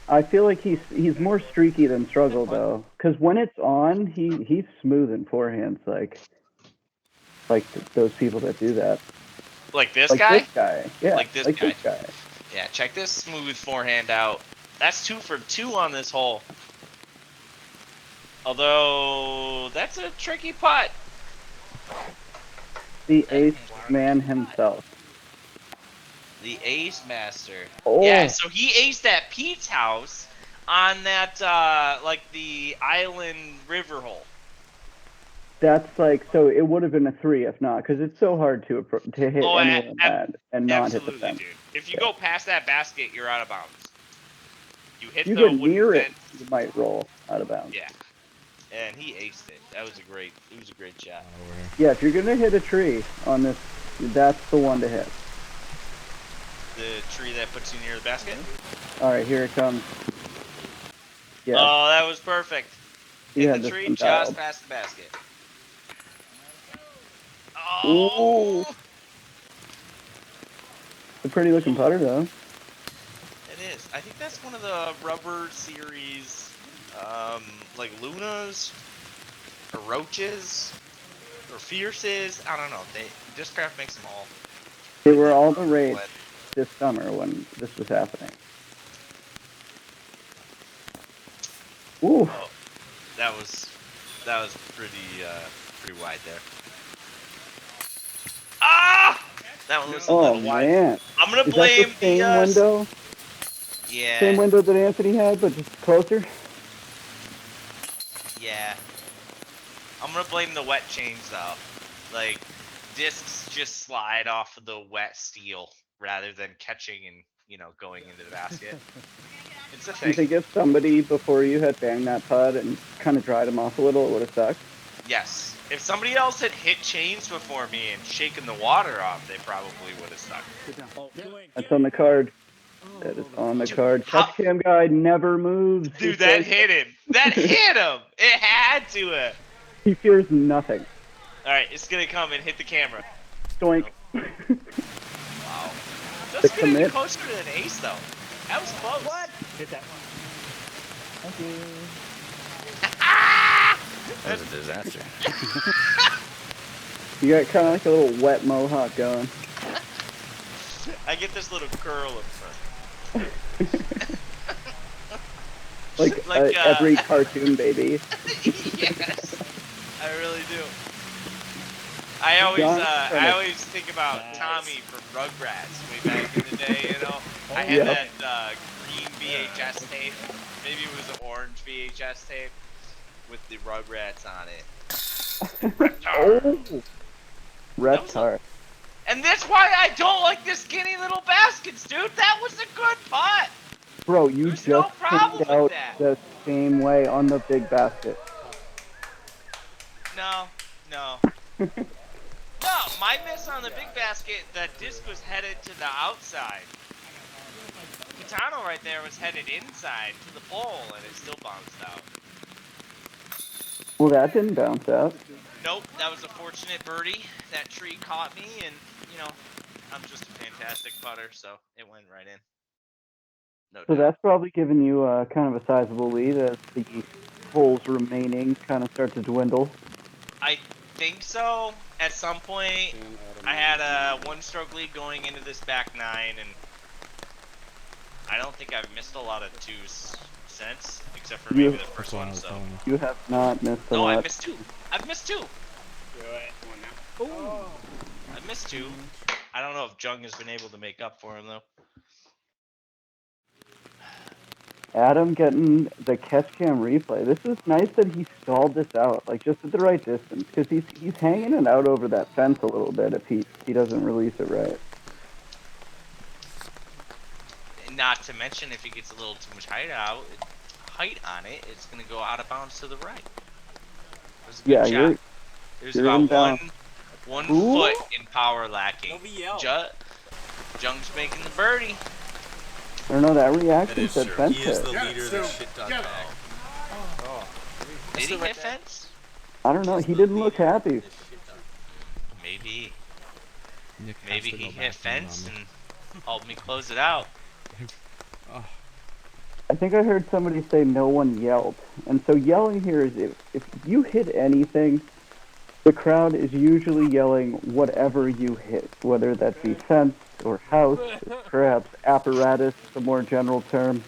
Speaker 1: I feel like he's more streaky than struggle, though. Because when it's on, he's smooth in forehands, like those people that do that.
Speaker 2: Like this
Speaker 1: Like
Speaker 2: guy?
Speaker 1: this guy. Yeah,
Speaker 2: Like this
Speaker 1: this
Speaker 2: guy.
Speaker 1: guy.
Speaker 2: Yeah, check this smooth forehand out. That's 2 for 2 on this hole. Although, that's a tricky putt.
Speaker 1: The ace man himself.
Speaker 2: The ace master.
Speaker 1: Oh.
Speaker 2: Yeah, so he aced at Pete's house on that, like, the island river hole.
Speaker 1: That's like, so it would have been a 3 if not, because it's so hard to hit
Speaker 2: Oh,
Speaker 1: anyone in that and not hit the
Speaker 2: Absolutely,
Speaker 1: fence.
Speaker 2: dude. If you go past that basket, you're out of bounds. You hit
Speaker 1: You
Speaker 2: the
Speaker 1: get
Speaker 2: wooden
Speaker 1: near it,
Speaker 2: fence.
Speaker 1: you might roll out of bounds.
Speaker 2: Yeah. And he aced it. It was a great shot.
Speaker 1: Yeah, if you're gonna hit a tree on this, that's the one to hit.
Speaker 2: The tree that puts you near the basket?
Speaker 1: All right, here it comes. Yeah,
Speaker 2: Oh, that was perfect.
Speaker 1: he
Speaker 2: Hit
Speaker 1: had
Speaker 2: the
Speaker 1: this
Speaker 2: tree
Speaker 1: one
Speaker 2: just
Speaker 1: dialed.
Speaker 2: past the basket.
Speaker 1: Ooh.
Speaker 2: Oh!
Speaker 1: It's a pretty looking putter, though.
Speaker 2: It is. I think that's one of the rubber series, like Lunas, or Roaches, or Fierces. I don't know. Discraft makes them all.
Speaker 1: They were all the rage this summer when this was happening. Ooh,
Speaker 2: Oh, that was pretty wide there. Ah! That one was a
Speaker 1: oh
Speaker 2: little wide.
Speaker 1: man.
Speaker 2: I'm gonna
Speaker 1: Is
Speaker 2: blame
Speaker 1: that the same window?
Speaker 2: Yeah.
Speaker 1: Same window that Anthony had, but just closer?
Speaker 2: Yeah. I'm gonna blame the wet change though. Like, discs just slide off of the wet steel rather than catching and, going into the basket. It's a
Speaker 1: Do you
Speaker 2: thing.
Speaker 1: think if somebody before you had banged that putt and kind of dried him off a little, it would have sucked?
Speaker 2: Yes. If somebody else had hit chains before me and shaken the water off, they probably would have stuck.
Speaker 1: That's on the card. That is on the card.
Speaker 2: How-
Speaker 1: Catch cam guy never moves.
Speaker 2: Dude, that hit him. That hit him. It had to.
Speaker 1: He fears nothing.
Speaker 2: All right, it's gonna come and hit the camera.
Speaker 1: Doink.
Speaker 2: Wow.
Speaker 1: The
Speaker 2: That's gonna be
Speaker 1: commit.
Speaker 2: closer to an ace though. That was close. What?
Speaker 3: Hit that one.
Speaker 1: Thank you.
Speaker 6: That was a disaster.
Speaker 1: You got kind of like a little wet mohawk going.
Speaker 2: I get this little curl up front.
Speaker 1: Like every cartoon baby.
Speaker 2: Yes, I really do. I always think about Tommy from Rugrats way back in the day. I had that green VHS tape. Maybe it was an orange VHS tape with the Rugrats on it.
Speaker 1: Oh, Reptar.
Speaker 2: And that's why I don't like the skinny little baskets, dude. That was a good putt.
Speaker 1: Bro, you
Speaker 2: There's
Speaker 1: just
Speaker 2: no problem
Speaker 1: turned
Speaker 2: with
Speaker 1: out
Speaker 2: that.
Speaker 1: the same way on the big basket.
Speaker 2: No. No, my miss on the big basket, that disc was headed to the outside. Catano right there was headed inside to the pole, and it still bounced out.
Speaker 1: Well, that didn't bounce out.
Speaker 2: Nope, that was a fortunate birdie. That tree caught me, and, I'm just a fantastic putter, so it went right in. No
Speaker 1: So
Speaker 2: doubt.
Speaker 1: that's probably given you kind of a sizable lead as the holes remaining kind of start to dwindle.
Speaker 2: I think so. At some point, I had a one-stroke lead going into this back 9, and I don't think I've missed a lot of 2s since, except for maybe the first one. So
Speaker 1: You have not missed a
Speaker 2: no,
Speaker 1: lot.
Speaker 2: I missed 2. I've missed 2. I've missed 2. I don't know if Jung has been able to make up for him though.
Speaker 1: Adam getting the catch cam replay. This is nice that he stalled this out, like just at the right distance, because he's hanging it out over that fence a little bit if he doesn't release it right.
Speaker 2: Not to mention if he gets a little too much height on it, it's gonna go out of bounds to the right. It was a good shot. There's about one foot in power lacking. Jung's making the birdie.
Speaker 1: I don't know, that reaction said fence
Speaker 8: He is
Speaker 1: hit.
Speaker 8: the leader of the shit.com.
Speaker 2: Did he hit fence?
Speaker 1: I don't know, he didn't look happy.
Speaker 2: Maybe.
Speaker 5: Nick has
Speaker 2: Maybe
Speaker 5: to
Speaker 2: he
Speaker 5: go
Speaker 2: hit
Speaker 5: back in
Speaker 2: fence
Speaker 5: on me.
Speaker 2: and helped me close it out.
Speaker 1: I think I heard somebody say no one yelled. And so yelling here is if you hit anything, the crowd is usually yelling whatever you hit, whether that be fence or house, or perhaps apparatus, the more general term.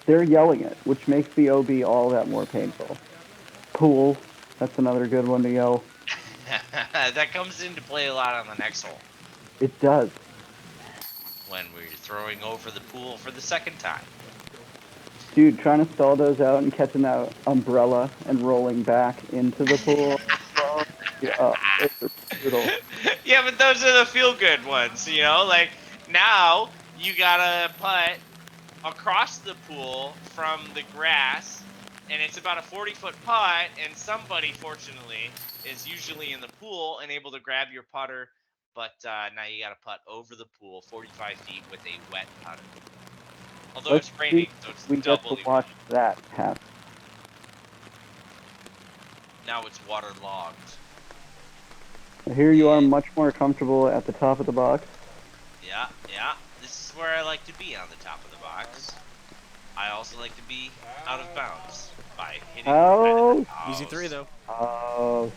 Speaker 1: They're yelling it, which makes the OB all that more painful. Pool, that's another good one to yell.
Speaker 2: That comes into play a lot on the next hole.
Speaker 1: It does.
Speaker 2: When we're throwing over the pool for the second time.
Speaker 1: Dude, trying to stall those out and catching that umbrella and rolling back into the pool. Yeah, those are brutal.
Speaker 2: Yeah, but those are the feel-good ones, you know? Like, now you gotta putt across the pool from the grass, and it's about a 40-foot putt, and somebody, fortunately, is usually in the pool and able to grab your putter, but now you gotta putt over the pool 45 feet with a wet putter. Although
Speaker 1: Let's
Speaker 2: it's raining,
Speaker 1: see
Speaker 2: so it's
Speaker 1: we get
Speaker 2: doubly
Speaker 1: to watch that happen.
Speaker 2: now it's waterlogged.
Speaker 1: Here you are much more comfortable at the top of the box.
Speaker 2: Yeah, yeah. This is where I like to be, on the top of the box. I also like to be out of bounds by hitting
Speaker 1: Oh,
Speaker 8: Easy 3 though.
Speaker 1: oh,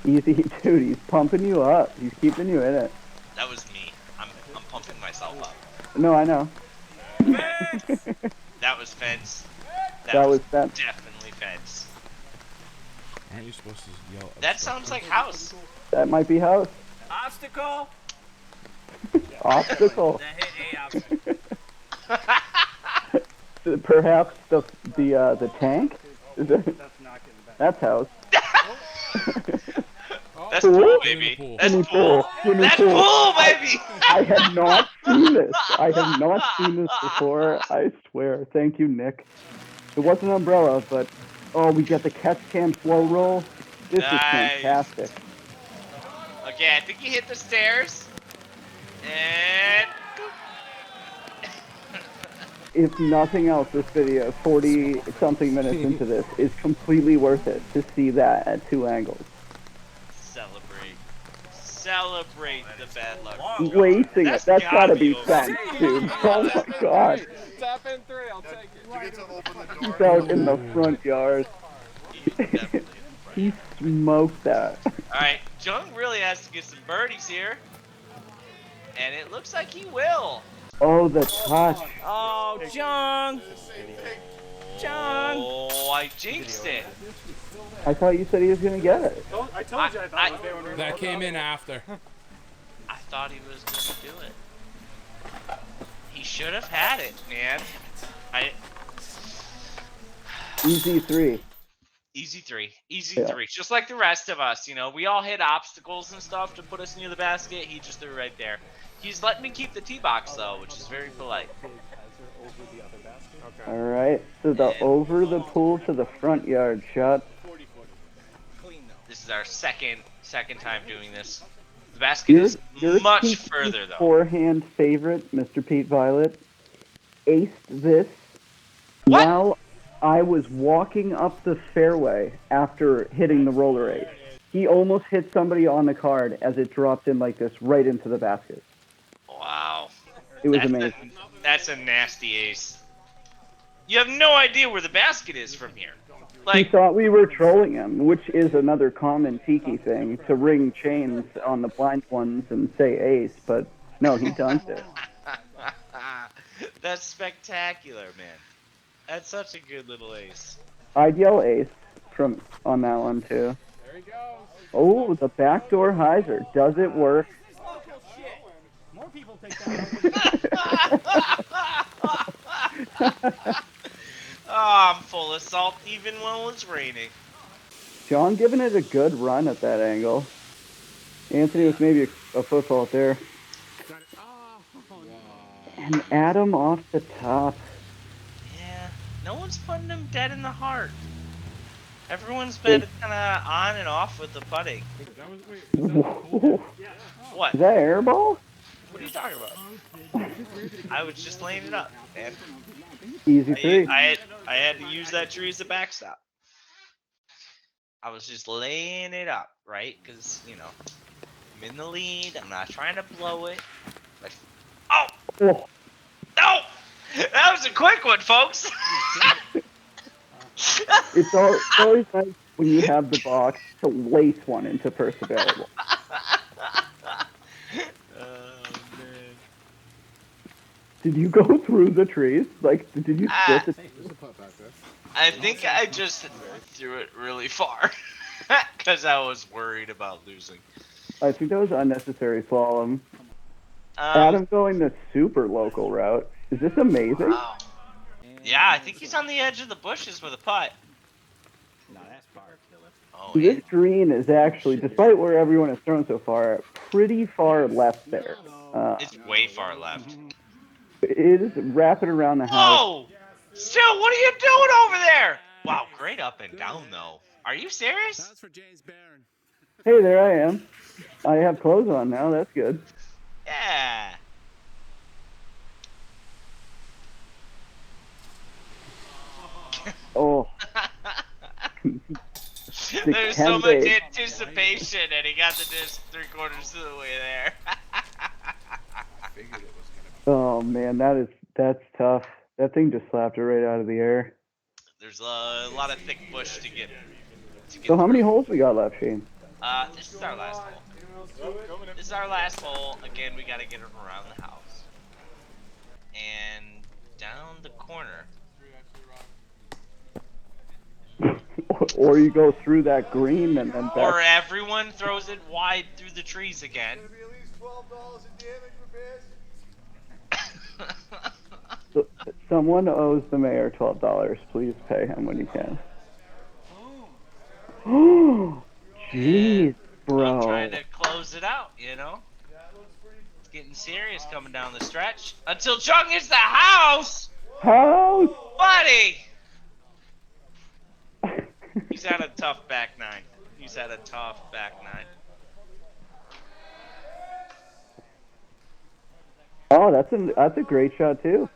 Speaker 1: easy, dude. He's pumping you up. He's keeping you in it.
Speaker 2: That was me. I'm pumping myself up.
Speaker 1: No, I know.
Speaker 2: That was fence.
Speaker 1: That was fence.
Speaker 2: Definitely fence.
Speaker 5: Aren't you supposed to yell?
Speaker 2: That sounds like house.
Speaker 1: That might be house.
Speaker 8: Obstacle.
Speaker 1: Obstacle.
Speaker 8: That hit a obstacle.
Speaker 1: Perhaps the tank.
Speaker 3: That's not getting back.
Speaker 1: That's house.
Speaker 2: That's pool, baby.
Speaker 5: Pool.
Speaker 2: That's
Speaker 1: Swimming
Speaker 2: pool.
Speaker 1: pool. Swimming
Speaker 2: That's
Speaker 1: pool.
Speaker 2: pool, baby.
Speaker 1: I have not seen this. I have not seen this before. I swear. Thank you, Nick. It wasn't an umbrella, but oh, we get the catch cam slow roll. This is fantastic.
Speaker 2: Okay, I think he hit the stairs. And
Speaker 1: If nothing else, this video, 40-something minutes into this, is completely worth it to see that at 2 angles.
Speaker 2: celebrate the bad luck.
Speaker 1: Wasting it. That's gotta be fence, dude. Oh my god.
Speaker 7: Tap in 3, I'll take it.
Speaker 4: You get to open the door.
Speaker 1: He's out in the front yard.
Speaker 2: He's definitely in the front
Speaker 1: He
Speaker 2: yard.
Speaker 1: smoked that.
Speaker 2: Alright, Jung really has to get some birdies here. And it looks like he will.
Speaker 1: Oh, the touch.
Speaker 8: Oh, Jong. Jong.
Speaker 2: Oh, I jinxed it.
Speaker 1: I thought you said he was gonna get it.
Speaker 3: I told you I thought it was there when we were
Speaker 5: That
Speaker 3: both
Speaker 5: came
Speaker 3: up.
Speaker 5: in after.
Speaker 2: I thought he was going to do it. He should have had it, man.
Speaker 1: Easy 3.
Speaker 2: Easy 3.
Speaker 1: Yeah.
Speaker 2: 3. Just like the rest of us, you know. We all hit obstacles and stuff to put us near the basket. He just threw it right there. He's letting me keep the tee box, though, which is very polite.
Speaker 1: All right. So the over the pool to the front yard shot.
Speaker 2: This is our second time doing this. The basket is much
Speaker 1: Pete's
Speaker 2: further, though.
Speaker 1: Forehand favorite, Mr. Pete Violet, aced this
Speaker 2: What?
Speaker 1: while I was walking up the fairway after hitting the roller ace. He almost hit somebody on the card as it dropped in like this right into the basket.
Speaker 2: Wow.
Speaker 1: It was
Speaker 2: That's
Speaker 1: amazing.
Speaker 2: That's a nasty ace. You have no idea where the basket is from here.
Speaker 1: He thought we were trolling him, which is another common Tiki thing, to ring chains on the blind ones and say ace, but no, he dunked it.
Speaker 2: That's spectacular, man. That's such a good little ace.
Speaker 1: I'd yell ace on that one, too.
Speaker 3: There he goes.
Speaker 1: Oh, the backdoor hyzer. Does it work?
Speaker 3: More people take that.
Speaker 2: Oh, I'm full of salt even when it's raining.
Speaker 1: John giving it a good run at that angle. Anthony was maybe a foot fault there. And Adam off the top.
Speaker 2: Yeah, no one's putting him dead in the heart. Everyone's been kind of on and off with the putting. What?
Speaker 1: Is that airball?
Speaker 2: What are you talking about? I was just laying it up, man.
Speaker 1: Easy three.
Speaker 2: I had to use that tree as a backstop. I was just laying it up, right? Because, you know, I'm in the lead. I'm not trying to blow it. But, oh! No! That was a quick one, folks!
Speaker 1: It's always nice when you have the box to lace one into first available. Did you go through the trees? Like, did you split the trees?
Speaker 2: I think I just threw it really far. Because I was worried about losing.
Speaker 1: I think that was unnecessary slalom. Adam going the super local route. Is this amazing?
Speaker 2: Wow. Yeah, I think he's on the edge of the bushes with a putt.
Speaker 8: No, that's far killer.
Speaker 2: Oh,
Speaker 1: This green is actually, despite where everyone has thrown so far, pretty far left there.
Speaker 2: It's way far left.
Speaker 1: It is wrapping around the house.
Speaker 2: Whoa! Stu, what are you doing over there? Wow, great up and down, though. Are you serious?
Speaker 7: That's for James Barron.
Speaker 1: Hey, there I am. I have clothes on now. That's good.
Speaker 2: Yeah.
Speaker 1: Oh.
Speaker 2: There's so much anticipation, and he got the disc 3/4 of the way there.
Speaker 1: Oh man, that's tough. That thing just slapped it right out of the air.
Speaker 2: There's a lot of thick bush to get.
Speaker 1: So how many holes we got left, Shane?
Speaker 2: This is our last hole. This is our last hole. Again, we got to get it around the house and down the corner.
Speaker 1: Or you go through that green and then back.
Speaker 2: Or everyone throws it wide through the trees again.
Speaker 1: Someone owes the mayor $12. Please pay him when you can. Oh, jeez, bro.
Speaker 2: I'm trying to close it out, you know? It's getting serious coming down the stretch. Until Jong hits the house!
Speaker 1: House!
Speaker 2: Buddy! He's had a tough back nine. He's had a tough back nine.
Speaker 1: Oh, that's a great shot too.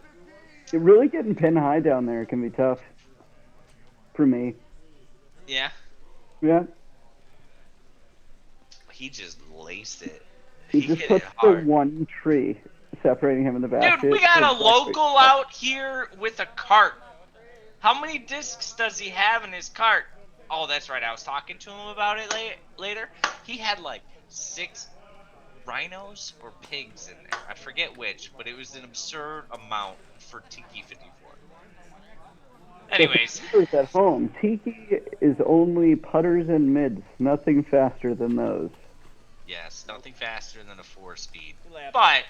Speaker 1: Really getting pin high down there can be tough for me.
Speaker 2: Yeah.
Speaker 1: Yeah.
Speaker 2: He just laced it.
Speaker 1: He
Speaker 2: hit
Speaker 1: just puts
Speaker 2: it
Speaker 1: the
Speaker 2: hard.
Speaker 1: one tree separating him in the basket.
Speaker 2: Dude, we got a local out here with a cart. How many discs does he have in his cart? Oh, that's right. I was talking to him about it later. He had like 6 rhinos or pigs in there. I forget which, but it was an absurd amount for Tiki 54. Anyways.
Speaker 1: So at home, Tiki is only putters and mids. Nothing faster than those.
Speaker 2: Yes, nothing faster than a 4-speed. But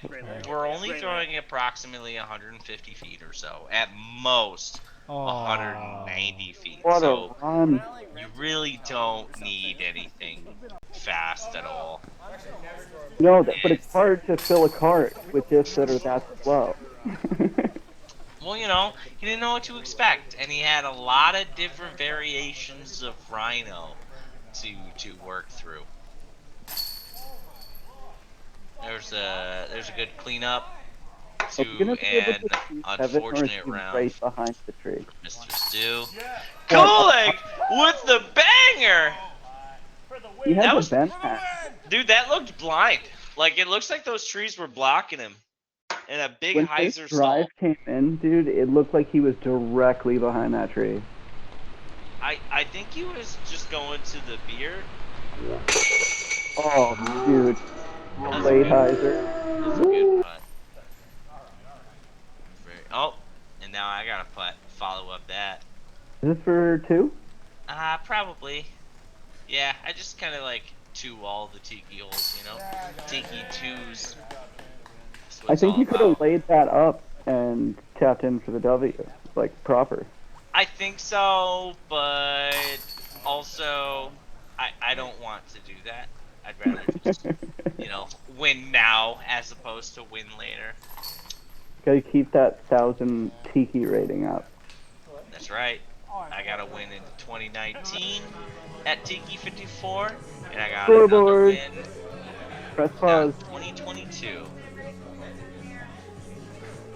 Speaker 2: we're only throwing approximately 150 feet or so. At most, 190 feet.
Speaker 1: What
Speaker 2: So
Speaker 1: a run.
Speaker 2: you really don't need anything fast at all.
Speaker 1: No, but it's hard to fill a cart with discs that are that slow.
Speaker 2: Well, you know, he didn't know what to expect, and he had a lot of different variations of rhino to work through. There's a good cleanup to an unfortunate round
Speaker 1: right behind the tree.
Speaker 2: Mr. Stu. Kulig with the banger!
Speaker 1: He had
Speaker 2: That
Speaker 1: the
Speaker 2: was-
Speaker 1: bend hat.
Speaker 2: Dude, that looked blind. Like, it looks like those trees were blocking him. And a big
Speaker 1: When his
Speaker 2: hyzer
Speaker 1: drive
Speaker 2: stall.
Speaker 1: came in, dude, it looked like he was directly behind that tree.
Speaker 2: I think he was just going to the beer.
Speaker 1: Oh, dude.
Speaker 2: That's
Speaker 1: Late
Speaker 2: good.
Speaker 1: hyzer.
Speaker 2: That's a good putt. Oh, and now I gotta follow up that.
Speaker 1: Is this for 2?
Speaker 2: Probably. Yeah, I just kind of like 2 all the Tiki holes, you know? Tiki 2s. That's what
Speaker 1: I
Speaker 2: it's
Speaker 1: think
Speaker 2: all
Speaker 1: you could
Speaker 2: about.
Speaker 1: have laid that up and tapped in for the W, like proper.
Speaker 2: I think so, but also I don't want to do that. I'd rather just, win now as opposed to win later.
Speaker 1: Gotta keep that 1,000 Tiki rating up.
Speaker 2: That's right. I got to win in 2019 at Tiki 54, and I got another
Speaker 1: Scoreboard.
Speaker 2: win
Speaker 1: Press
Speaker 2: in
Speaker 1: pause.
Speaker 2: 2022.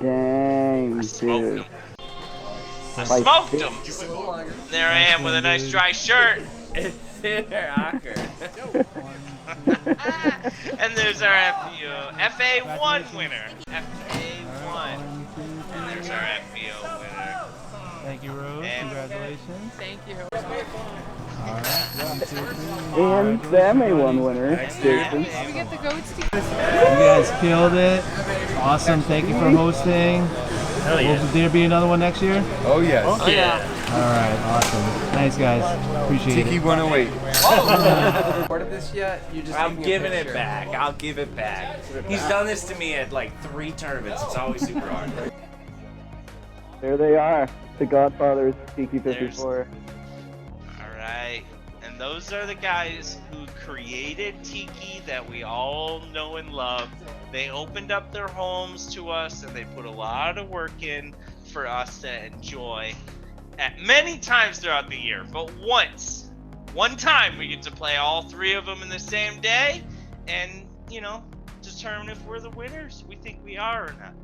Speaker 1: Dang,
Speaker 2: I smoked
Speaker 1: dude.
Speaker 2: him. I
Speaker 1: Like
Speaker 2: smoked
Speaker 1: this.
Speaker 2: him. There I am with a nice dry shirt.
Speaker 6: It's super awkward.
Speaker 2: And there's our FA1 winner. FA1. And there's our FBO winner.
Speaker 5: Thank you, Rose.
Speaker 2: And-
Speaker 5: Congratulations.
Speaker 9: Thank you.
Speaker 5: All right. 1, 2, 3.
Speaker 1: And the MA1 winner, Jason.
Speaker 9: We get the goats to
Speaker 5: You guys killed it. Awesome. Thank you for hosting.
Speaker 8: Hell yeah.
Speaker 5: Will there be another one next year?
Speaker 10: Oh, yes.
Speaker 8: Oh, yeah.
Speaker 5: All right. Awesome. Thanks, guys. Appreciate
Speaker 10: Tiki
Speaker 5: it.
Speaker 10: 108.
Speaker 8: Recorded this yet? You just
Speaker 11: I'm giving it back. I'll give it back. He's done this to me at like 3 tournaments. It's always super hard.
Speaker 1: There they are. The Godfathers, Tiki 54.
Speaker 2: Alright. And those are the guys who created Tiki that we all know and love. They opened up their homes to us and they put a lot of work in for us to enjoy at many times throughout the year. But one time we get to play all 3 of them in the same day and, determine if we're the winners. We think we are or not.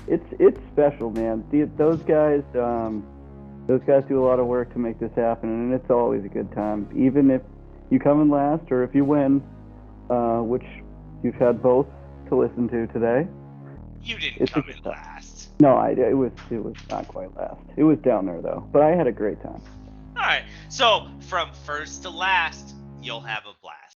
Speaker 1: It's special, man. Those guys do a lot of work to make this happen, and it's always a good time. Even if you come in last or if you win, which you've had both to listen to today.
Speaker 2: You didn't come in last.
Speaker 1: No, it was not quite last. It was down there though, but I had a great time.
Speaker 2: All right. So from first to last, you'll have a blast.